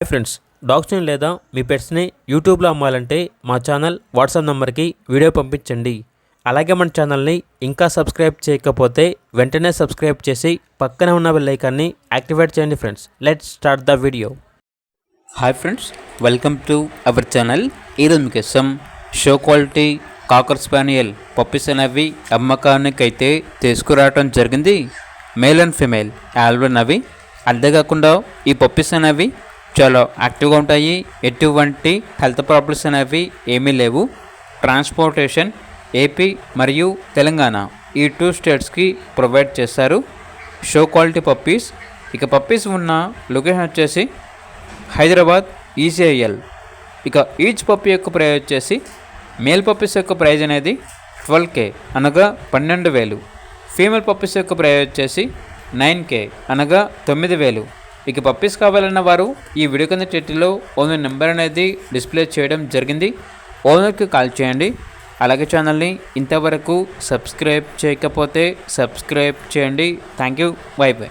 Hi friends, డాగ్స్ని లేదా మీ పెట్స్ని యూట్యూబ్లో అమ్మాలంటే మా ఛానల్ వాట్సాప్ నెంబర్కి వీడియో పంపించండి. అలాగే మన ఛానల్ని ఇంకా సబ్స్క్రైబ్ చేయకపోతే వెంటనే సబ్స్క్రైబ్ చేసి పక్కనే ఉన్న బెల్ ఐకాన్ని యాక్టివేట్ చేయండి. Friends, let's start the video. Hi friends, welcome to our channel. ఈరోజు మీకోసం షో క్వాలిటీ కాకర్ స్పానియల్ పప్పీస్ అనేవి అమ్మకానికి అయితే తీసుకురావడం జరిగింది. మేల్ అండ్ ఫిమేల్ ఆల్బన్ అవి. అంతేకాకుండా ఈ పప్పీస్ అనేవి చాలా యాక్టివ్గా ఉంటాయి. ఎటువంటి హెల్త్ ప్రాబ్లమ్స్ అనేవి ఏమీ లేవు. ట్రాన్స్పోర్టేషన్ ఏపీ మరియు తెలంగాణ ఈ 2 స్టేట్స్కి ప్రొవైడ్ చేస్తారు. Show quality puppies. ఇక పప్పీస్ ఉన్న లొకేషన్ వచ్చేసి హైదరాబాద్ ఈసీఐఎల్. ఇక ఈచ్ పప్పీ యొక్క ప్రైజ్ వచ్చేసి మేల్ పప్పీస్ యొక్క ప్రైజ్ అనేది 12K అనగా 12,000. ఫీమేల్ పప్పీస్ యొక్క ప్రైజ్ వచ్చేసి 9K అనగా 9,000. ఇక పప్పీస్ కావాలన్న వారు ఈ వీడియో కింద టైటిల్లో ఓనర్ నెంబర్ అనేది డిస్ప్లే చేయడం జరిగింది. ఓనర్కి కాల్ చేయండి. అలాగే ఛానల్ని ఇంతవరకు సబ్స్క్రైబ్ చేయకపోతే సబ్స్క్రైబ్ చేయండి. Thank you. By by.